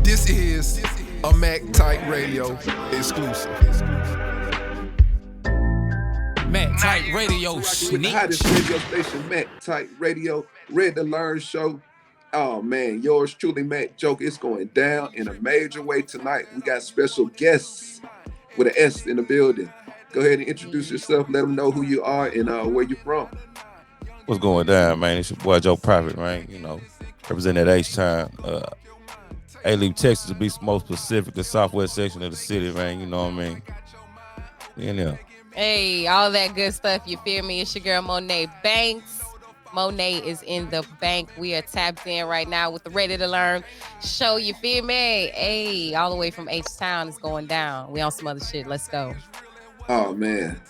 This is a Mack Tight Radio exclusive. Mack Tight Radio With the hottest radio station, Mack Tight Radio, Ready to Learn show. Oh man, yours truly, Mac Joke. It's going down in a major way tonight. We got special guests with an S in the building. Go ahead and introduce yourself. Let them know who you are and where you're from. What's going down, man? It's your boy Joe Prophet, right? You know, representing that H-Town. A-Leave, Texas, to be more specific, the southwest section of the city, man. You know what I mean? You know. Hey, all that good stuff. You feel me? It's your girl Monet Banks. Monet is in the bank. We are tapped in right now with the Ready to Learn show. You feel me? Hey, all the way from H-Town is going down. We on some other shit. Let's go. Oh man,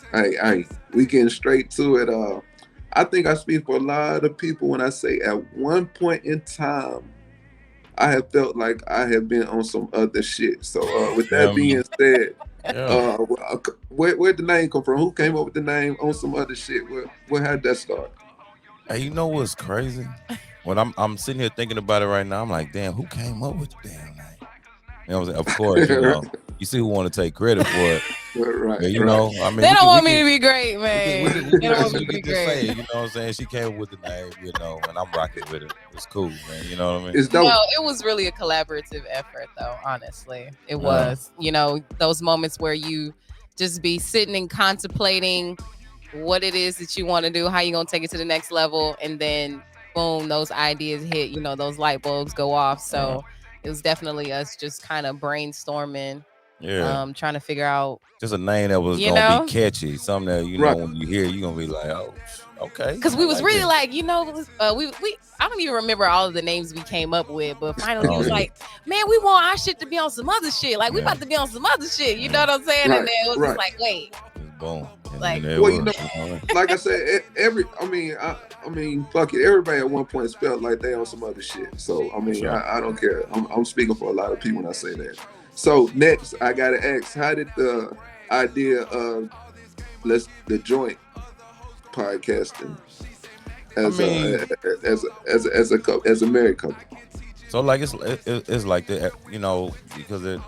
we getting straight to it. I think I speak for a lot of people when I say at one point in time, I have felt like I have been on some other shit. So with that being said, where'd the name come from? Who came up with the name On Some Other Shit? Where how'd that start? Hey, you know what's crazy? When I'm sitting here thinking about it right now, I'm like, damn, who came up with the damn name? You know what I'm saying? Of course, you know, you see who want to take credit for it. Right, but, you know, I mean, they don't want me to be great, man. They don't want me to be great. You know what I'm saying? She came up with the name, you know, and I'm rocking with it. It's cool, man. You know what I mean? It's dope. No, it was really a collaborative effort, though, honestly. It was, you know, those moments where you just be sitting and contemplating what it is that you want to do, how you going to take it to the next level, and then, boom, those ideas hit, you know, those light bulbs go off. So it was definitely us just kind of brainstorming, trying to figure out. Just a name that was going to be catchy, something that, you know, when you hear, you're going to be like, oh, okay. Because we was really like, you know, we I don't even remember all of the names we came up with, but finally he was like, man, we want our shit to be on some other shit. Like, we about to be on some other shit. You know what I'm saying? Right, and then it was just like, wait. Boom. Like, well, you know, like I said, I mean, fuck it. Everybody at one point felt like they on some other shit. So, I mean, I don't care. I'm speaking for a lot of people when I say that. So next, I gotta ask, how did the idea of the joint podcasting as a married couple? So like it's like that, you know, because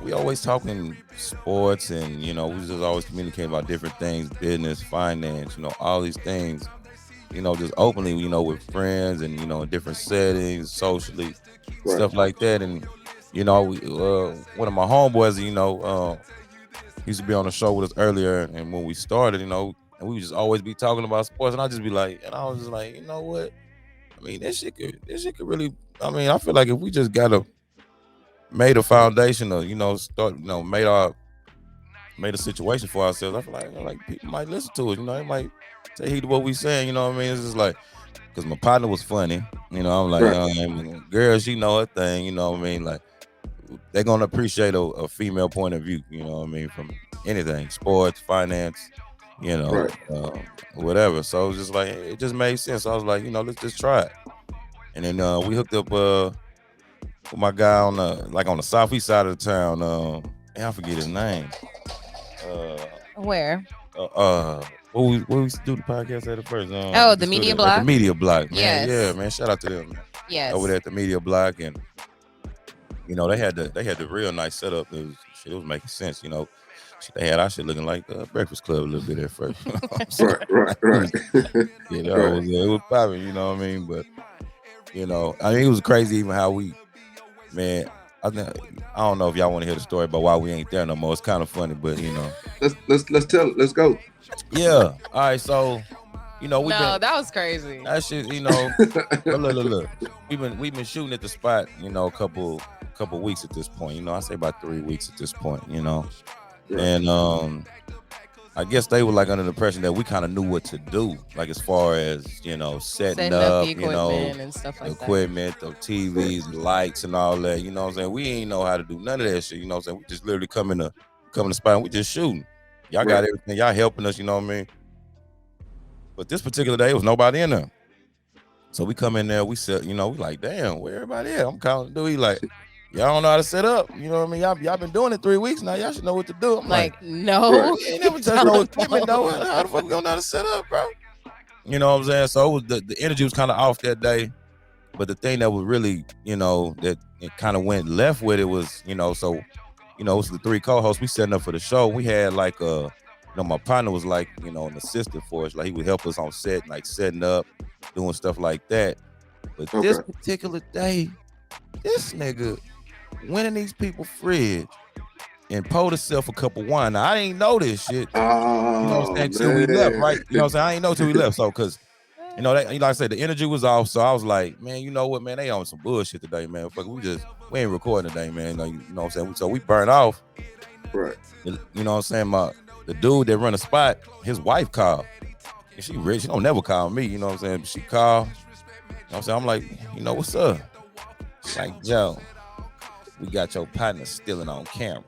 we always talking sports, and you know, we just always communicating about different things, business, finance, you know, all these things, you know, just openly, you know, with friends and, you know, in different settings, socially, stuff like that. And you know, one of my homeboys, you know, used to be on the show with us earlier, and when we started, you know, and we would just always be talking about sports, and I just be like, and I was just like, you know what? I mean, this shit could really. I mean, I feel like if we just made a foundation of, you know, start, you know, made a situation for ourselves, I feel like people might listen to it, you know, they might take heed to what we saying, you know what I mean? It's just like, because my partner was funny, you know, I'm like, girl, she know her thing, you know what I mean? Like, they're gonna appreciate a female point of view, you know what I mean, from anything, sports, finance, you know, whatever. So it was just like, it just made sense. So I was like, you know, let's just try it. And then we hooked up with my guy on the southeast side of the town. I forget his name. Where? What we used to do the podcast at first? The Media Block. The Media Block, man. Yes. Yeah, man. Shout out to them, man. Yes. Over there at the Media Block, and you know, they had the real nice setup. It was making sense, you know. They had our shit looking like Breakfast Club a little bit at first. Right. You know, it was popping, you know what I mean? But you know, I mean, it was crazy even how man, I don't know if y'all want to hear the story about why we ain't there no more. It's kind of funny, but you know, let's tell it. Let's go. Yeah. All right. So, you know, that was crazy. That shit, you know. look. We've been shooting at the spot, you know, a couple weeks at this point. You know, I say about 3 weeks at this point. You know, and I guess they were like under the impression that we kind of knew what to do, like as far as, you know, setting up the equipment, you know, and stuff like equipment, the TVs, the lights, and all that. You know what I'm saying? We ain't know how to do none of that shit. You know what I'm saying? We just literally come in the spot and we just shooting. Y'all got everything. Y'all helping us. You know what I mean? But this particular day, it was nobody in there. So we come in there. We said, you know, we like, damn, where everybody at? I'm calling the dude. He like, y'all don't know how to set up. You know what I mean? Y'all been doing it 3 weeks now. Y'all should know what to do. I'm like, no. You ain't never touched no equipment, though. How the fuck we don't know how to set up, bro? You know what I'm saying? So it was the energy was kind of off that day. But the thing that was really, that it kind of went left with it was, so, it was the three co-hosts. We setting up for the show. We had like my partner was like, an assistant for us. Like he would help us on set, like setting up, doing stuff like that. But this particular day, this nigga went in these people's fridge and poured himself a cup of wine. Now, I didn't know this shit. Till we left, right? I ain't know till we left. So, cause that, like I said, the energy was off. So I was like, man, you know what, man? They on some bullshit today, man. Fuck, we ain't recording today, man. You know what I'm saying? So we burned off. Right. You know what I'm saying? The dude that run the spot, his wife called. And she rich. She don't never call me. You know what I'm saying? She called. You know what I'm saying? I'm like, what's up? She's like, Joe, we got your partner stealing on camera.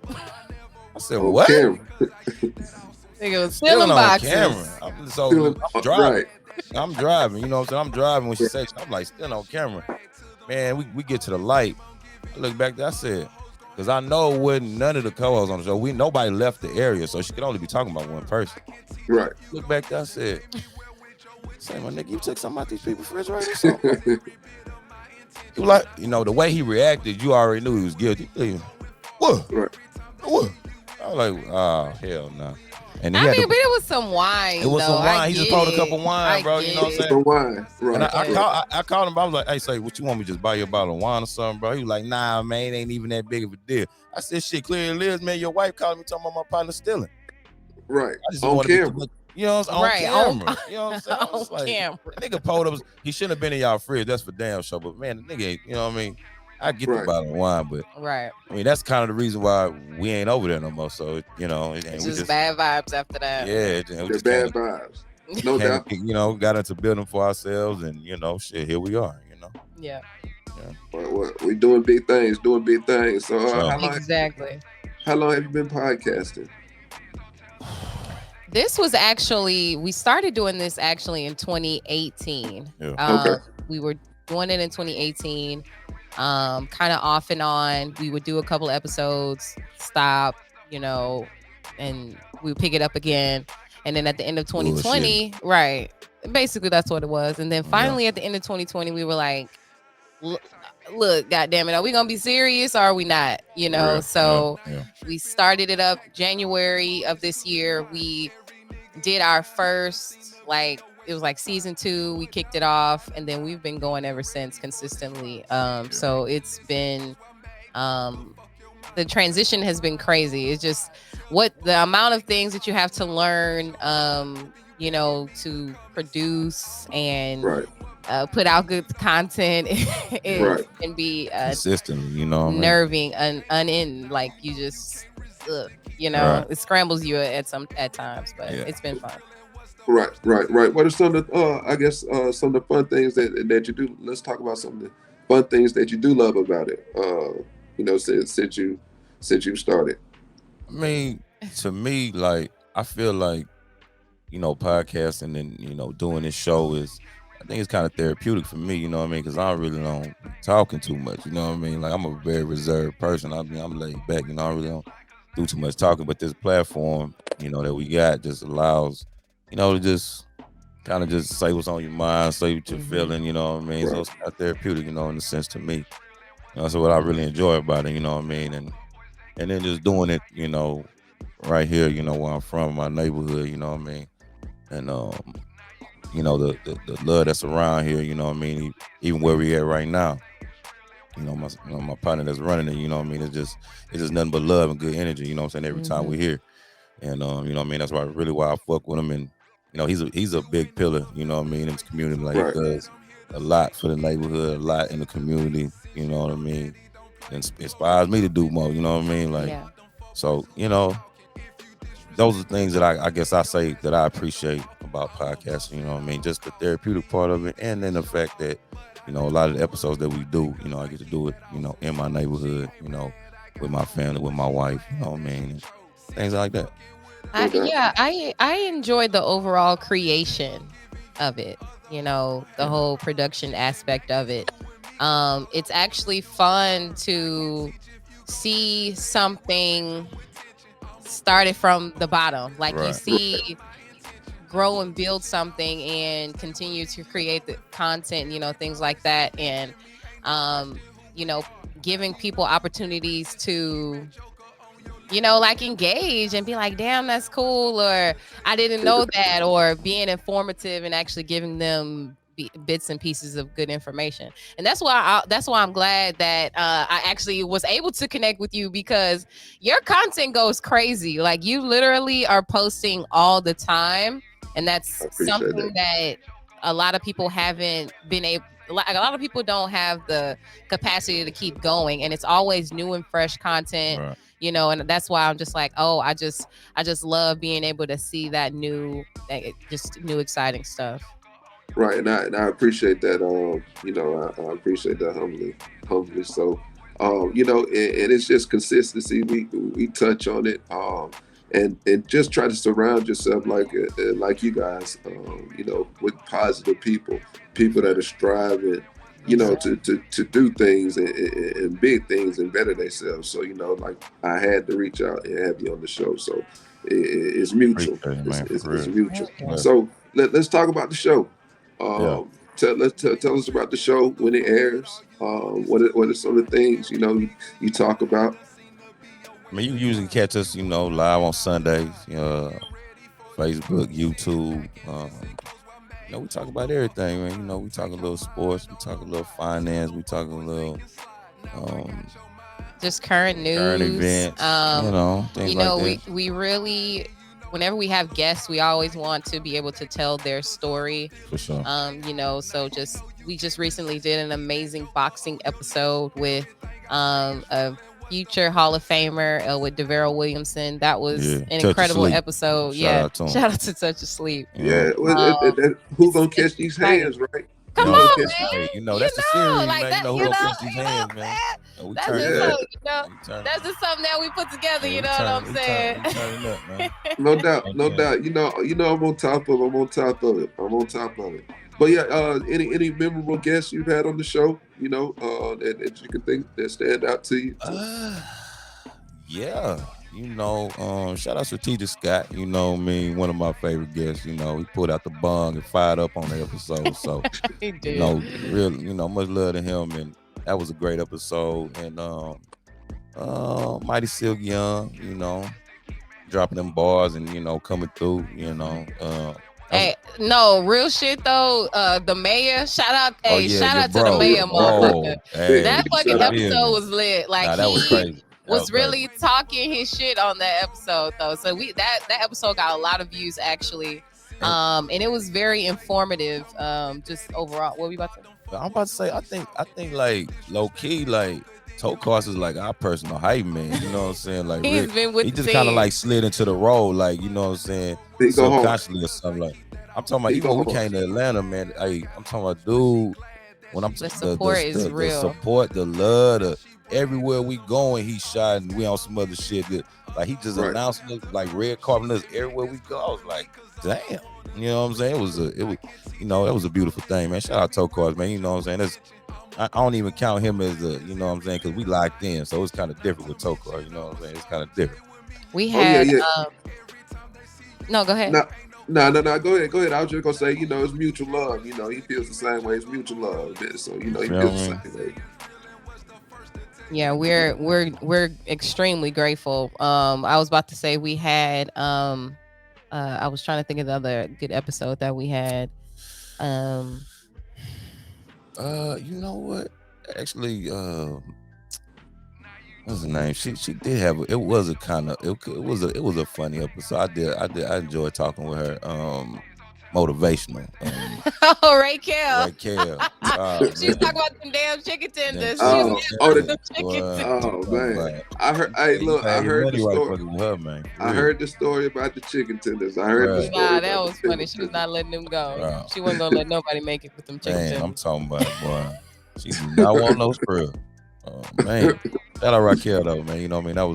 I said, what? Nigga was stealing boxes. Camera. I'm driving. Right. I'm driving, you know what I'm saying? I'm driving when she said, I'm like, still on camera. Man, we get to the light. I look back there, I said, because I know it wasn't none of the co-hosts on the show. Nobody left the area, so she could only be talking about one person. Right. Look back there, I said, say, my nigga, you took something out these people's fridge right or something? He was like, the way he reacted, you already knew he was guilty. What? Right. What? I was like, oh, hell no. And but it was some wine. It was some wine. He just poured a cup of wine, bro. You know what I'm saying? Some wine. Right. And I called him. I was like, hey, say, what you want me to just buy you a bottle of wine or something, bro? He was like, nah, man, it ain't even that big of a deal. I said, shit, clearly is, man. Your wife called me talking about my partner stealing. Right. I just on camera. On camera. You know what I'm saying? I was like, camera. Nigga pulled up. He shouldn't have been in y'all fridge. That's for damn sure. But man, the nigga ain't, you know what I mean? I get the bottle of wine, but I mean that's kind of the reason why we ain't over there no more. So it's just bad vibes after that. Yeah, just bad vibes. No doubt. Got into building for ourselves, and shit, here we are. Yeah. We doing big things. So how long have you been podcasting? This was we started doing this actually in 2018. Yeah. We were doing it in 2018. Kind of off and on. We would do a couple episodes, stop, and we would pick it up again. And then at the end of 2020, right, basically that's what it was. And then finally at the end of 2020, we were like, look, goddamn it, are we gonna be serious or are we not? We started it up January of this year. We did our first it was like season 2. We kicked it off, and then we've been going ever since consistently. So it's been the transition has been crazy. It's just the amount of things that you have to learn, to produce and put out good content can be consistently, nerving and like you just, it scrambles you at times, but it's been fun. Right. What are some of the, some of the fun things that you do? Let's talk about some of the fun things that you do love about it. Since you started. I mean, to me, like I feel like, podcasting and doing this show I think it's kind of therapeutic for me. You know what I mean? Because I really don't talking too much. You know what I mean? Like I'm a very reserved person. I'm laid back. I really don't do too much talking. But this platform, that we got just allows. To just kind of just say what's on your mind, say what you're feeling, you know what I mean? So it's kind of therapeutic, in a sense to me. That's what I really enjoy about it, you know what I mean? And then just doing it, right here, where I'm from, my neighborhood, you know what I mean? And, the love that's around here, you know what I mean? Even where we at right now, my partner that's running it, you know what I mean? It's just nothing but love and good energy, you know what I'm saying? Every time we're here. And, you know what I mean? That's why I fuck with him. And, he's a big pillar, you know what I mean, in this community. Like he does a lot for the neighborhood, a lot in the community, you know what I mean? And inspires me to do more, you know what I mean? Like, so, those are things that I guess I say that I appreciate about podcasting, you know what I mean? Just the therapeutic part of it. And then the fact that, a lot of the episodes that we do, I get to do it, in my neighborhood, with my family, with my wife, you know what I mean? And things like that. I enjoyed the overall creation of it, the whole production aspect of it. It's actually fun to see something started from the bottom, like you see grow and build something and continue to create the content, things like that. And you know, giving people opportunities to, you know, like engage and be like, damn, that's cool, or I didn't know that, or being informative and actually giving them bits and pieces of good information. And that's why I'm glad that I actually was able to connect with you, because your content goes crazy. Like, you literally are posting all the time, and that's something that a lot of people haven't been able. A lot of people don't have the capacity to keep going, and it's always new and fresh content. Right. You know, and that's why I'm just like, oh, I just love being able to see that new exciting stuff. Right, and I appreciate that. You know, I appreciate that humbly. So, you know, and it's just consistency. We touch on it, and just try to surround yourself like you guys, you know, with positive people that are striving, you know, to do things and big things and better themselves. So, you know, like, I had to reach out and have you on the show. So it's mutual. It's mutual. Yeah. So let's talk about the show. Yeah. Tell us about the show, when it airs. What are some of the things, you know, you talk about? I mean, you usually catch us, you know, live on Sundays, Facebook, YouTube. You know, we talk about everything, man. You know, we talk a little sports, we talk a little finance, we talk a little just current news, current events, you know, things like that. we really, whenever we have guests, we always want to be able to tell their story. For sure. You know, so we just recently did an amazing boxing episode with a future Hall of Famer with DeVero Williamson. That was an incredible episode. Shout out to Touch of Sleep. Yeah, who gonna catch these hands, right? Come on, man. You know, that's the series, like, man. You know, who gonna catch these hands, man. That's just something that we put together. You know what I'm saying? No doubt. You know, I'm on top of it. But yeah, any memorable guests you've had on the show, you know, that you can think that stand out to you? Yeah, you know, shout out to Strategic Scott. You know, one of my favorite guests. You know, he pulled out the bung and fired up on the episode. So, he did. You know, really, you know, much love to him, and that was a great episode. And Mighty Silk Young, you know, dropping them bars and, you know, coming through. You know. Hey, no, real shit though. The mayor, shout out to the mayor, motherfucker. Hey, that fucking episode was lit. Like, that was crazy. Was really talking his shit on that episode though. So that episode got a lot of views actually. And it was very informative. Just overall. What were we about to say? I'm about to say, I think like low key, like Tokars is like our personal hype man. You know what I'm saying? Like, he just kind of like slid into the role, like, you know what I'm saying, subconsciously or something. Like, I'm talking about, even when we came to Atlanta, man. Hey, I'm talking about, dude. When I'm the support is real. The support, the love, everywhere we going, he shot, and we on some other shit that, like, he just announced us, like, red carpet us everywhere we go. I was like, damn. You know what I'm saying? It was, you know, that was a beautiful thing, man. Shout out Tokars, man. You know what I'm saying? I don't even count him as a, you know what I'm saying, because we locked in, so it's kind of different with Tokars. You know what I'm saying? It's kind of different. We had, no, go ahead. No, go ahead. I was just gonna say, you know, it's mutual love. You know, he feels the same way. It's mutual love. So, you know, he feels the same way. Yeah, we're extremely grateful. I was about to say we had I was trying to think of the other good episode that we had. You know what? Actually, what's the name? She did have it was a kind of it was a funny episode. I enjoyed talking with her. Motivational. Raquel. She was talking about them damn chicken tenders. Man. I heard. Hey, look, I heard the story. Her, man. I heard the story about the chicken tenders. I heard the story. Wow, that was funny. She was not letting them go. Wow. She wasn't gonna let nobody make it with them chicken tenders. I'm talking about it, boy. She did not want no scrub. Oh man, shout out Raquel though, man. You know what I mean? That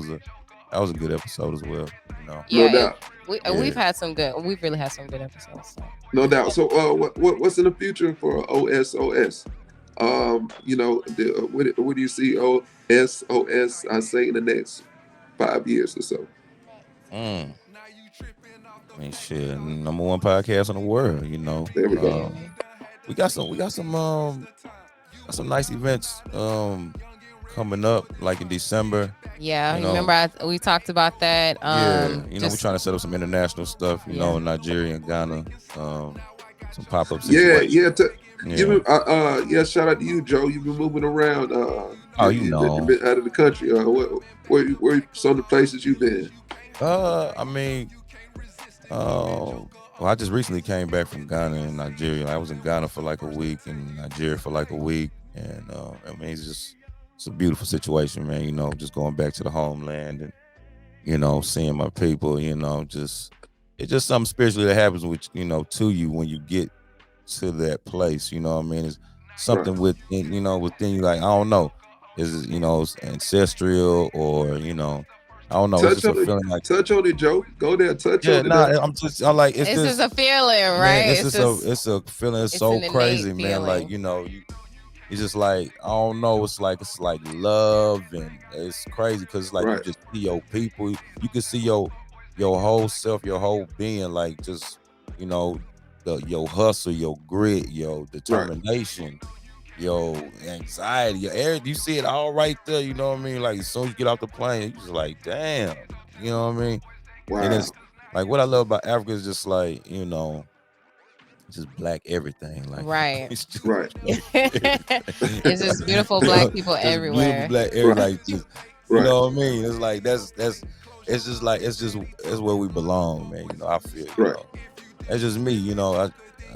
was a good episode as well. You know? Yeah, no doubt. We've had some good. We've really had some good episodes. So. No doubt. So, what's in the future for OSOS? You know, what do you see OSOS? I say in the next 5 years or so. I mean, shit, number one podcast in the world. You know, there we go. We got some some nice events coming up, like in December. Yeah, You know, remember we talked about that. yeah, we're trying to set up some international stuff. You know, in Nigeria and Ghana, some pop-up Yeah, situations. yeah. Yeah. Yeah. Shout out to you, Joe. You've been moving around. Oh, You've been out of the country. Where some of the places you've been? I mean, well, I just recently came back from Ghana and Nigeria. I was in Ghana for like a week and Nigeria for like a week, and I mean, it's a beautiful situation, man. You know, just going back to the homeland and seeing my people. It's just something spiritually that happens with to you when you get to that place. You know what I mean? It's something within you. Like, I don't know, is it it's ancestral or I don't know. It's just a feeling like touch on it, Joe. Go there, touch on it. I'm like it's just a feeling, right? Man, it's a feeling. It's so crazy, man. Like it's just like I don't know. It's like love, and it's crazy because it's like you just see your people. You can see your whole self, your whole being, like just your hustle, your grit, your determination, your anxiety, your air. You see it all right there. You know what I mean? Like as soon as you get off the plane, you just like, damn. You know what I mean? Wow. And it's like what I love about Africa is just like just black everything. Like it's just, it's just beautiful black people everywhere. Beautiful black everywhere. Like just, you know what I mean? It's like it's where we belong, man. I feel that's just me. I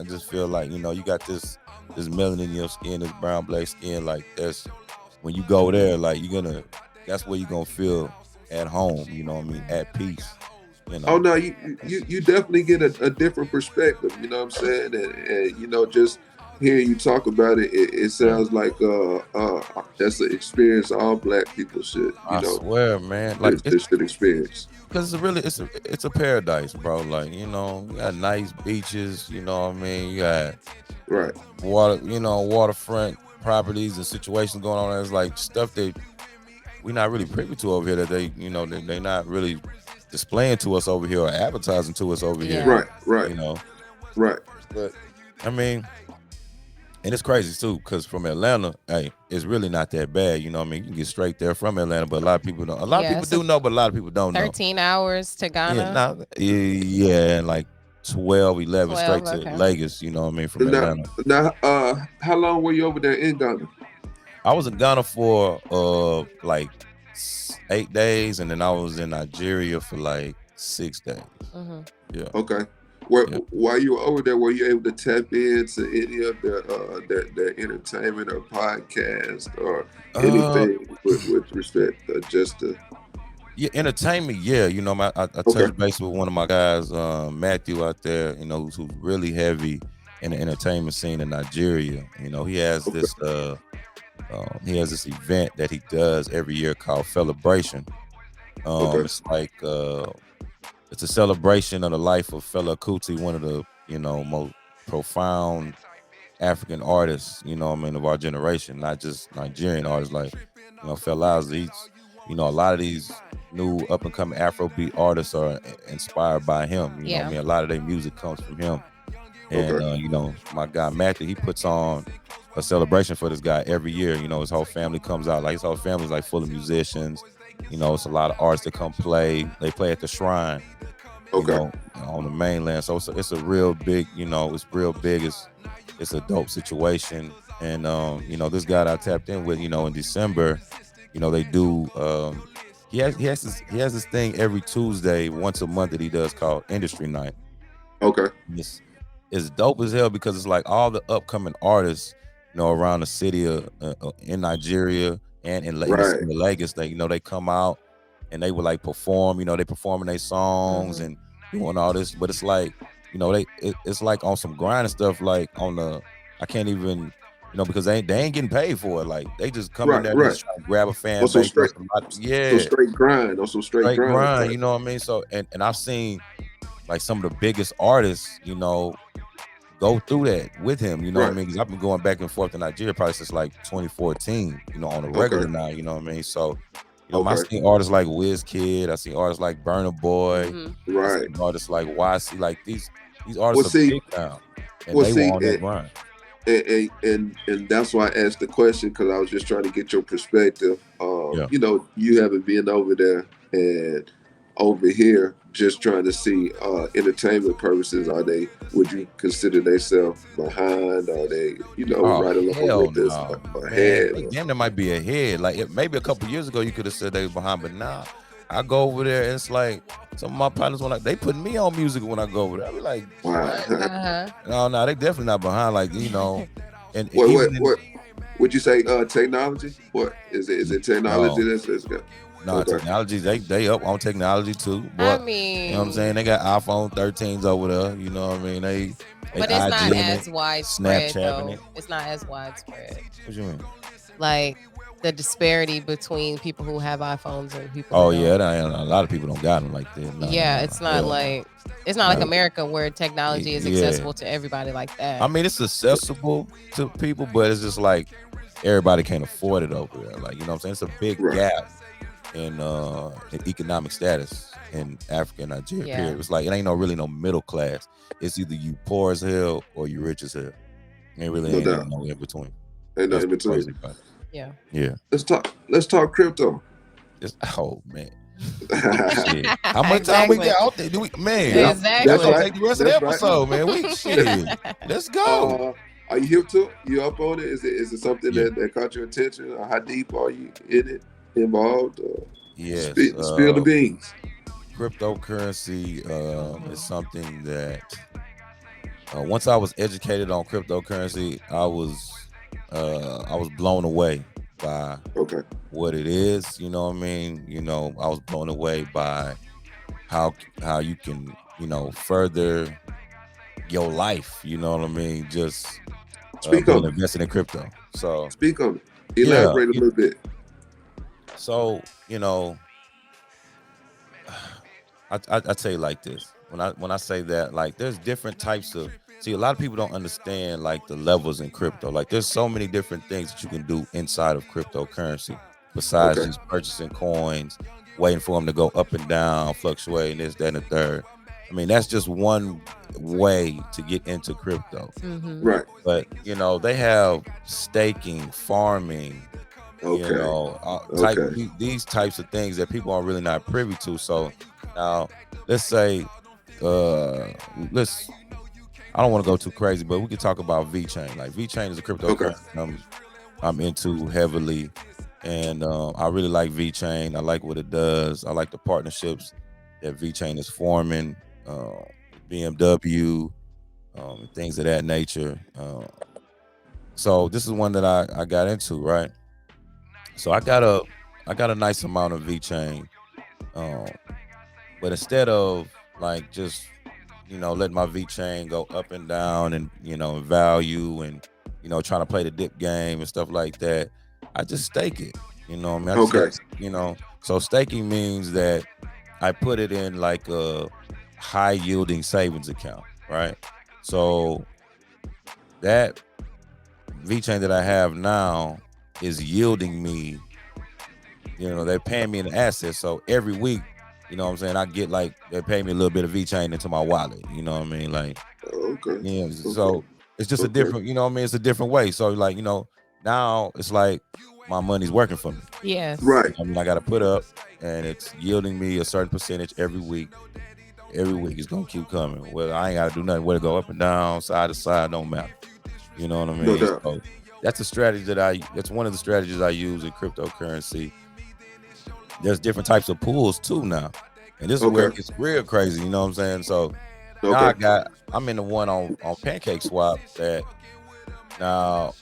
just feel like you got this melanin in your skin, this brown black skin. Like that's when you go there, like that's where you're gonna feel at home. You know what I mean? At peace. Oh no, you definitely get a different perspective. You know what I'm saying? And just hearing you talk about it, it sounds like that's an experience all black people should. I swear, man, like they should experience. Because it's a paradise, bro. Like you got nice beaches. You know what I mean? You got water. Waterfront properties and situations going on. It's like stuff that we're not really privy to over here. That they not really displaying to us over here or advertising to us over here. Right. But I mean, and it's crazy too, because from Atlanta, hey, it's really not that bad. You know what I mean? You can get straight there from Atlanta, but a lot of people don't. A lot of people do know, but a lot of people don't 13 hours to Ghana. And like 12, 11 straight to Lagos. You know what I mean? From Atlanta. Now, how long were you over there in Ghana? I was in Ghana for like 8 days, and then I was in Nigeria for like 6 days. Mm-hmm. Yeah. Okay. While you were over there, were you able to tap into any of their entertainment or podcast or anything with respect just to? Yeah, entertainment. Yeah, I touched base with one of my guys, Matthew, out there. Who's really heavy in the entertainment scene in Nigeria. He has this. He has this event that he does every year called Celebration. It's like it's a celebration of the life of Fela Kuti, one of the most profound African artists, of our generation, not just Nigerian artists. Like Fela, he's a lot of these new up and coming Afrobeat artists are inspired by him. You know what I mean? A lot of their music comes from him. And my guy Matthew, he puts on a celebration for this guy every year. His whole family comes out. Like his whole family's like full of musicians. It's a lot of artists that come play. They play at the shrine. On the mainland. So it's a real big. It's real big. It's a dope situation. And this guy that I tapped in with, in December, they do. He has this thing every Tuesday, once a month, that he does called Industry Night. Okay. It's dope as hell because it's like all the upcoming artists, around the city in Nigeria and in Lagos, they come out and they would like perform. They performing their songs and doing all this, but it's like, it's like on some grind and stuff. Like I can't even, because they ain't getting paid for it. Like they just come in there and just try to grab a fan base. Straight grind. Also straight grind. You know what I mean? So and I've seen like some of the biggest artists, go through that with him, what I mean? Because I've been going back and forth to Nigeria probably since like 2014, on a regular now, you know what I mean? So, I seen artists like Wizkid, I see artists like Burna Boy, right? Artists like YC, like these artists are big now, and they want that grind. and that's why I asked the question, because I was just trying to get your perspective. Yeah. You know, you haven't been over there and over here, just trying to see entertainment purposes. Are they? Would you consider themselves behind? Are they, Oh right along hell with this no, man! ahead? They damn, there might be ahead. Like maybe a couple years ago, you could have said they was behind, but now I go over there, and it's like some of my partners when they put me on music when I go over there. I be like, Wow. what? Uh-huh. No, they definitely not behind. Like and What even in what would you say? Technology? What is it? Is it technology no, that's got? no Okay. technology. They up on technology too, I but you know what I'm saying. mean, They got iPhone 13s over there. You know what I mean? They but it's not IG in it, as widespread Snapchatting though. it. It's not as widespread. What you mean? Like the disparity between people who have iPhones and people Oh who yeah, don't. a lot of people don't got them like that. Yeah, it's not Hell no. like it's not like Not- America where technology is Yeah. accessible to everybody like that. I mean, it's accessible to people, but it's just like everybody can't afford it over there. Like, you know what I'm saying? It's a big Right. gap in economic status in Africa and Nigeria. Yeah. Period. It's like it ain't really no middle class. It's either you poor as hell or you rich as hell. It really No ain't doubt. no in between. Ain't no That's in what's between. crazy about it. Yeah. Yeah. Let's talk crypto. Oh man. Shit. How much time we got out there? Do we, man? Yeah, Exactly. That's gonna right. take the rest of the That's right. episode, man. We shit. Let's go. Are you hip to it? You up on it? Is it something Yeah. that caught your attention? Or how deep are you in it? Involved? Yes. Spill the beans. Cryptocurrency is something that once I was educated on cryptocurrency, I was blown away by Okay. what it is. You know what I mean? I was blown away by how you can further your life. You know what I mean? Just Speak being on it. invested in crypto. So Speak on it. Elaborate a little bit. So I tell you like this. When I say that, like, there's different types of. See, a lot of people don't understand like the levels in crypto. Like, there's so many different things that you can do inside of cryptocurrency besides Okay. just purchasing coins, waiting for them to go up and down, fluctuating this, that, and the third. I mean, that's just one way to get into crypto. Mhm. Right. But they have staking, farming, Okay. these types of things that people are really not privy to. So now let's say I don't want to go too crazy, but we can talk about VeChain. Like, VeChain is a cryptocurrency I'm into heavily, and I really like VeChain. I like what it does. I like the partnerships that VeChain is forming, BMW, things of that nature. So this is one that I got into, right? So I got a nice amount of VeChain, but instead of like just letting my VeChain go up and down and in value and trying to play the dip game and stuff like that, I just stake it. You know what I mean? Okay. So staking means that I put it in like a high yielding savings account, right? So that VeChain that I have now is yielding me, they're paying me an asset. So every week, you know what I'm saying, I get like, they pay me a little bit of VeChain into my wallet. You know what I mean? Like, Okay. yeah. So it's just a different, you know what I mean? It's a different way. So like, now it's like my money's working for me. Yes. Right. I mean, I got to put up, and it's yielding me a certain percentage every week. Every week it's gonna keep coming. Well, I ain't gotta do nothing. Whether to go up and down, side to side, don't matter. You know what I mean? No doubt. So that's a strategy that's one of the strategies I use in cryptocurrency. There's different types of pools too now, and this is where it gets real crazy. You know what I'm saying? So now I'm in the one on Pancake Swap that now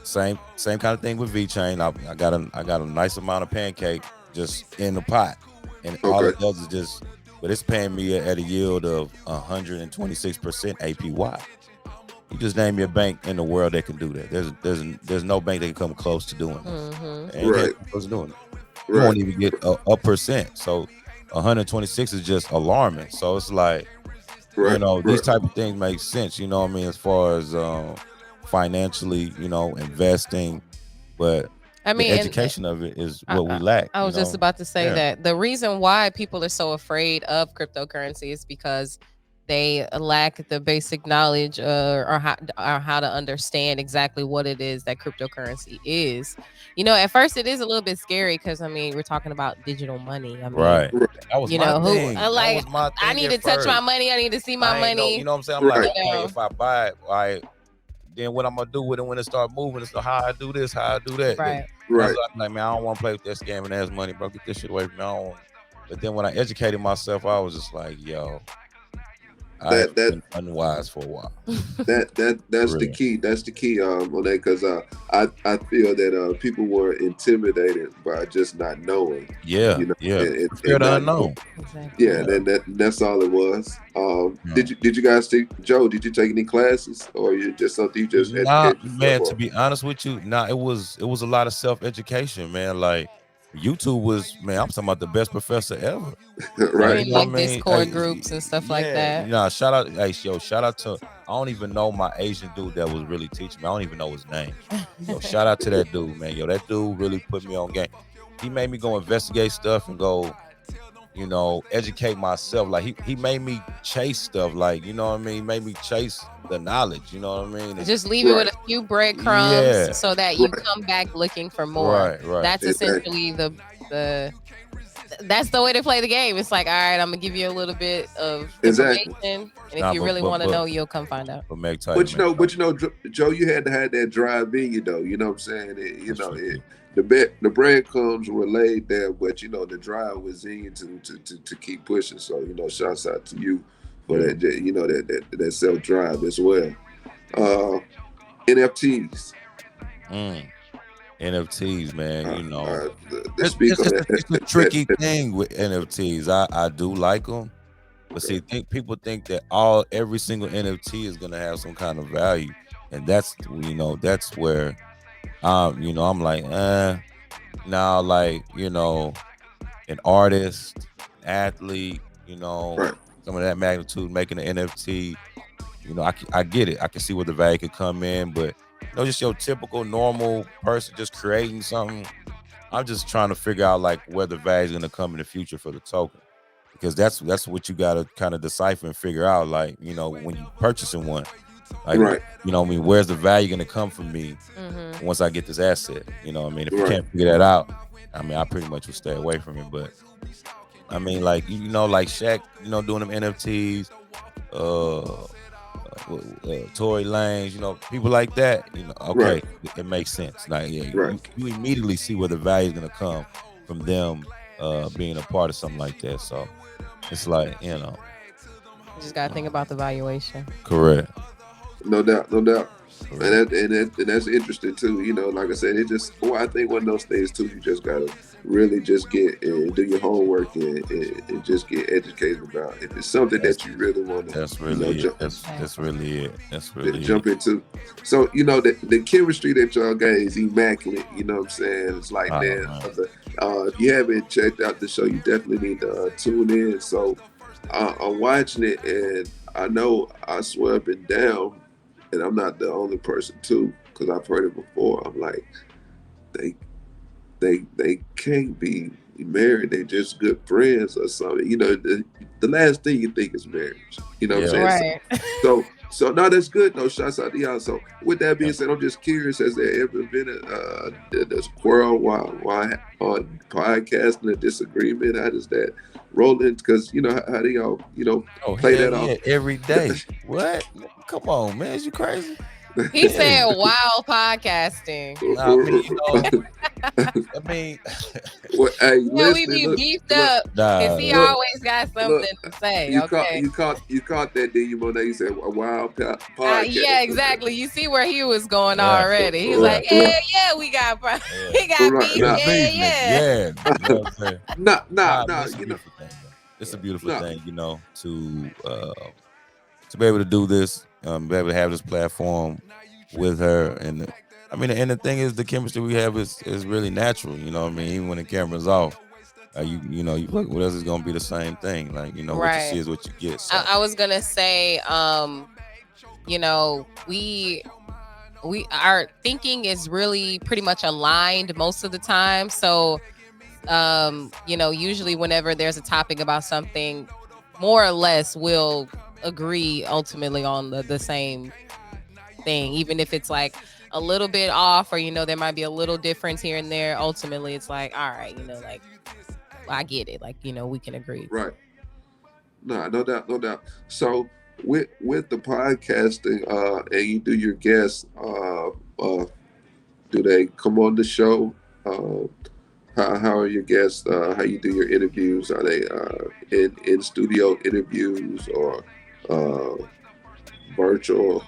same kind of thing with VeChain. I got a nice amount of Pancake just in the pot, and all it does is just, but it's paying me at a yield of 126% APY. You just name me a bank in the world that can do that. There's no bank that can come close to doing this. Right. Close to doing it. You won't even get a percent. So 126 is just alarming. So it's like, these type of things make sense. You know what I mean, as far as financially, investing, but I mean, the education of it is what we lack. I was just about to say that the reason why people are so afraid of cryptocurrency is because they lack the basic knowledge or how to understand exactly what it is that cryptocurrency is. At first it is a little bit scary because I mean we're talking about digital money. I mean, Right. That was my who thing. That like was my I thing need at to touch my first. money. I need to see my I ain't know, money. you know what I'm saying? I'm Right. like, okay, if I buy it, then what I'm gonna do with it when it start moving? It's how I do this, how I do that. Right. Right. I'm like, man, I don't want to play with that scamming ass money, bro. Get this shit away from me. I don't. But then when I educated myself, I was just like, yo, I've been unwise for a while. That's the key. That's the key, on that, because I feel that people were intimidated by just not knowing. Yeah, fear the unknown. Exactly. Yeah, that's all it was. Did you guys take Joe? Did you take any classes, or you just something you just educate yourself man. on? To be honest with you, it was a lot of self education, man. Like YouTube was, man. I'm talking about the best professor ever. Right. Like Discord groups and stuff like that. Shout out to, I don't even know my Asian dude that was really teaching me. I don't even know his name. Shout out to that dude, man. That dude really put me on game. He made me go investigate stuff and go, educate myself. Like he made me chase stuff. Like, you know what I mean? He made me chase the knowledge. You know what I mean? Just leave it with a few breadcrumbs so that you come back looking for more. Right. That's essentially that's the way to play the game. It's like, all right, I'm gonna give you a little bit of information, and if you really want to know, you'll come find out. But you know, Joe, you had to have that drive in you, though. You know what I'm saying? The breadcrumbs were laid there, but the drive was in you to keep pushing. So shouts out to you for that. That self drive as well. NFTs. NFTs, man. It's a tricky thing with NFTs. I do like them, but see, people think that every single NFT is gonna have some kind of value, and that's where I'm like, now, like, an artist, an athlete, some of that magnitude making an NFT, I get it. I can see where the value could come in, but just your typical normal person just creating something. I'm just trying to figure out like where the value is gonna come in the future for the token, because that's what you gotta kind of decipher and figure out. Like, when you purchasing one, like, where's the value gonna come from me once I get this asset? If you can't figure that out, I pretty much would stay away from it. But like, like Shaq, doing them NFTs, Tory Lanez, people like that, okay, it makes sense. Like, you immediately see where the value is gonna come from them being a part of something like that. So it's like, you just gotta think about the valuation. Correct. No doubt. And that's interesting too. Like I said, I think one of those things too, you just gotta really just get and do your homework and just get educated about. If it's something that you really want to, that's really it. That's really it. That's really jump into. So the chemistry that y'all got is immaculate. You know what I'm saying? It's like, man, if you haven't checked out the show, you definitely need to tune in. So I'm watching it, and I know I swear up and down, and I'm not the only person too, because I've heard it before. I'm like, they can't be married. They just good friends or something. The last thing you think is marriage. You know what I'm saying? Right. So no, that's good. No, shouts out to y'all. So with that being said, I'm just curious, has there ever been a quarrel while on podcasting, a disagreement? How does that roll in? Because how do y'all play that off every day? What? Come on, man, is you crazy? He said wild podcasting. We be beefed up because he always got something to say. You caught that, did you, Monet? You said a wild podcast. Yeah, exactly. You see where he was going already. He's like, we got beef. Yeah. No. It's a beautiful thing, to be able to do this, be able to have this platform with her, and the thing is, the chemistry we have is really natural. Even when the camera's off, you look, what else is gonna be the same thing? Like, what you see is what you get. So. I was gonna say, we our thinking is really pretty much aligned most of the time. So, usually whenever there's a topic about something, more or less we'll agree ultimately on the same thing, even if it's like a little bit off, or there might be a little difference here and there. Ultimately, it's like, all right, like, I get it, like, we can agree. Right. No, no doubt, no doubt. So with the podcasting, and you do your guests, do they come on the show? How are your guests? How you do your interviews? Are they in studio interviews or virtual?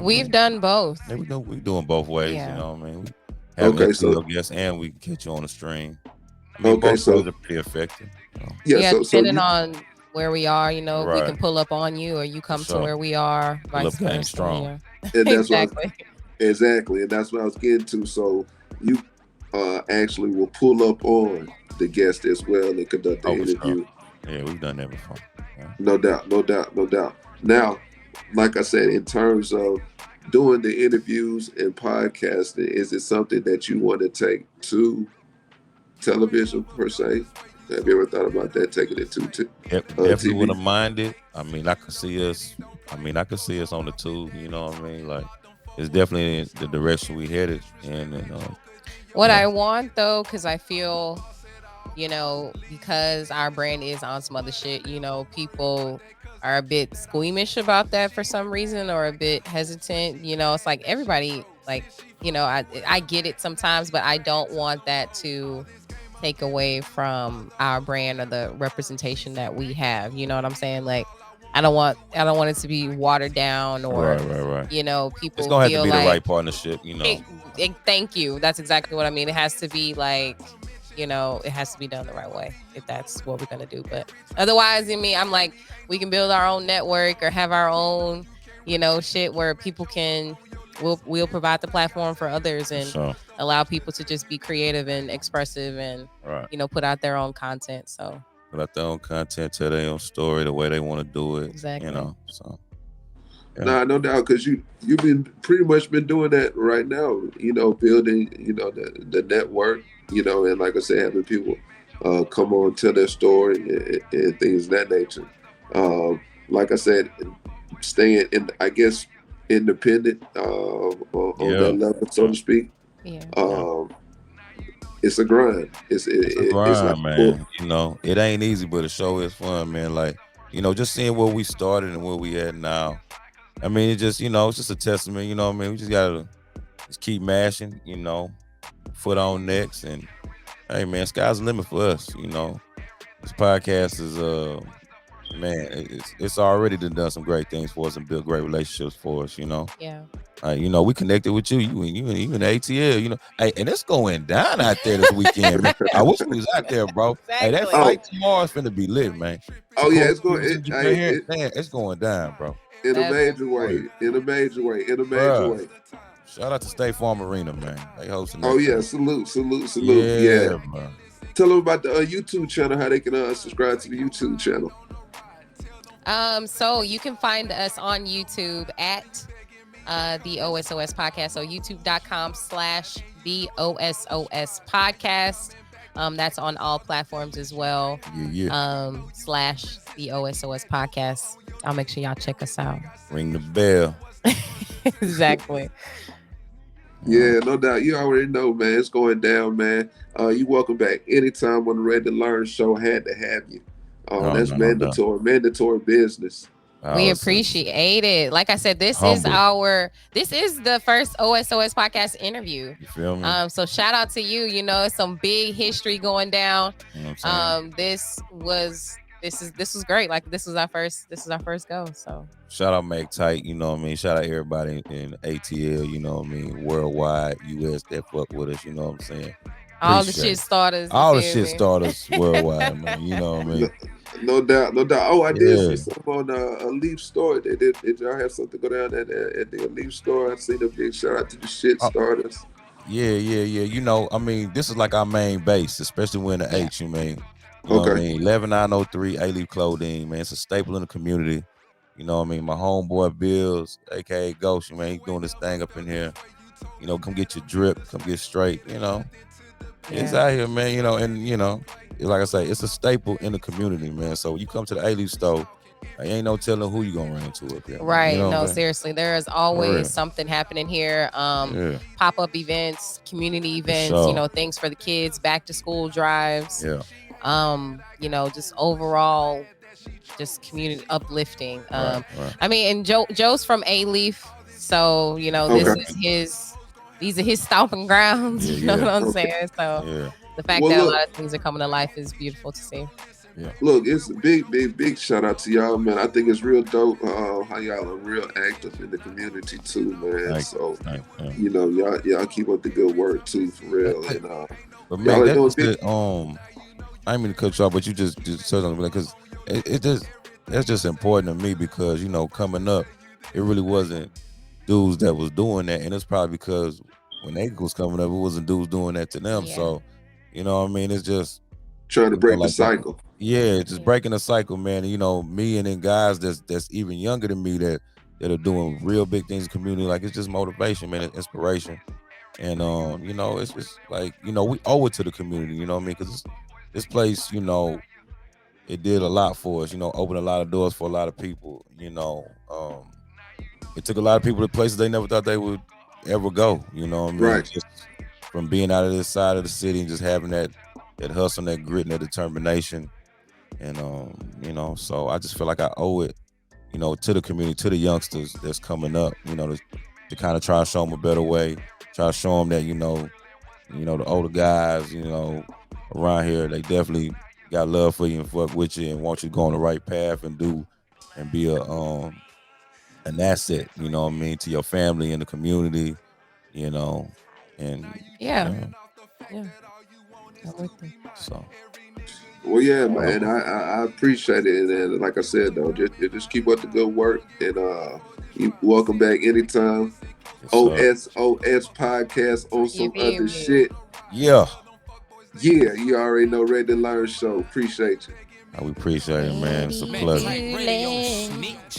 We've done both. Yeah, we doing both ways. Yeah. You know what I mean? We have Okay, studio so guests and we can catch you on the stream. I mean, okay, both so ways are pretty effective. Yeah, so depending you, on where we are, we Right. can pull up on you, or you come sure. to where we are, Pull vice up game versa. strong. Yeah. and that's Exactly. exactly, and that's what I was getting to. So you actually will pull up on the guest as well and conduct the Oh, for sure. interview. Yeah, we've done that before. Yeah. No doubt, no doubt, no doubt. Now, like I said, in terms of doing the interviews and podcasting, is it something that you want to take to television per se? Have you ever thought about that, taking it to Definitely TV? wouldn't mind it. I mean, I could see us on the tube. You know what I mean? Like, it's definitely the direction we headed. And What Yeah. I want, though, because I feel, because our brand is on some other shit, people are a bit squeamish about that for some reason, or a bit hesitant. It's like everybody, like, I get it sometimes, but I don't want that to take away from our brand or the representation that we have. You know what I'm saying? Like, I don't want it to be watered down, or right. people It's gonna have to feel be like, the right partnership. thank you. That's exactly what I mean. It has to be like, it has to be done the right way, if that's what we're gonna do. But otherwise, I'm like, we can build our own network or have our own, shit where people can. We'll provide the platform for others and Sure. allow people to just be creative and expressive and Right. put out their own content. So Put out their own content, tell their own story the way they want to do it. Exactly. So yeah. Nah, no doubt, because you've been pretty much been doing that right now. Building the network. And like I said, having people come on, tell their story and things of that nature. Like I said, staying in, I guess, independent on Yeah. that level, so to speak. yeah. It's a grind. It's a grind, it's like man. It ain't easy, but the show is fun, man. Like, just seeing where we started and where we at now. I mean, it's just a testament. You know what I mean? We just gotta just keep mashing. Foot on necks, and hey, man, sky's the limit for us. This podcast is man, it's already done some great things for us and built great relationships for us. Yeah. We connected with you in ATL. Hey, and it's going down out there this weekend, man. I wish we was out there, bro. Hey, that Exactly. fight tomorrow is finna be lit, man. Oh yeah, it's going. Man, it's going down, bro. In a That's major way. great. In a major way. Bruh. way. Shout out to State Farm Arena, man. They hosting that. Oh yeah, salute. Yeah. Bro. Tell them about the YouTube channel, how they can subscribe to the YouTube channel. So you can find us on YouTube at the OSOS podcast. So youtube.com/the OSOS podcast. That's on all platforms as well. Yeah. / the OSOS podcast. I'll make sure y'all check us out. Ring the bell. Exactly. Yeah, no doubt. You already know, man. It's going down, man. You welcome back anytime on the Ready to Learn show. Had to have you. That's mandatory. Mandatory business. We appreciate it. Like I said, this is the first OSOS podcast interview. You feel me? So shout out to you. It's some big history going down. You know what I'm saying? This was great. Like this is our first go. So shout out Mack Tight, you know what I mean? Shout out everybody in ATL, you know what I mean? Worldwide, US that fuck with us, you know what I'm saying? All the shit starters. All the shit starters worldwide, man. You know what I mean? No doubt. Oh, I did see something on a Leaf store. Did y'all have something go down at the Leaf store? I seen a big shout out to the shit starters. Yeah. I mean, this is like our main base, especially when the H, you mean. You know Okay. what I mean? 11903 A-Leaf Clothing, man. It's a staple in the community. You know what I mean? My homeboy Bills, aka Ghost, man, he's doing this thing up in here. Come get your drip, come get straight, It's out here, man, and like I say, it's a staple in the community, man. So you come to the A-Leaf store, ain't no telling who you gonna run into up here. Right. You know No, what I'm saying? seriously. There is always something happening here. Yeah. Pop-up events, community events, sure. Things for the kids, back to school drives. Yeah. Just overall just community uplifting. Right. I mean, and Joe's from A-Leaf, so these are his stomping grounds. Yeah, You know yeah. what I'm saying? So the fact that a lot of things are coming to life is beautiful to see. Yeah. Look, it's a big shout out to y'all, man. I think it's real dope how y'all are real active in the community too, man. Y'all keep up the good work too, for real. And but man, that's just I didn't mean to cut you off, but you just said something because that's just important to me because coming up, it really wasn't dudes that was doing that, and it's probably because when they was coming up, it wasn't dudes doing that to them. Yeah. So, it's just trying to break the cycle. Yeah, just breaking the cycle, man. Me and then guys that's even younger than me that are doing real big things in the community. Like, it's just motivation, man, it's inspiration. And it's just like, we owe it to the community, you know what I mean? Because this place, it did a lot for us, opened a lot of doors for a lot of people, it took a lot of people to places they never thought they would ever go, you know what I mean? Right. Just from being out of this side of the city and just having that hustle, that grit, and that determination. And, so I just feel like I owe it, to the community, to the youngsters that's coming up, to kind of try to show them a better way, try to show them that, the older guys, around here, they definitely got love for you and fuck with you and want you to go on the right path and be an asset, you know what I mean, to your family and the community, and yeah. So. Well, yeah, man, I appreciate it, and like I said though, just keep up the good work, and you welcome back anytime. Yes, OSOS podcast on some other shit. Yeah, you already know. Ready to Learn show. Appreciate you. We appreciate it, man. It's a pleasure. Mack Type Radio, snitch.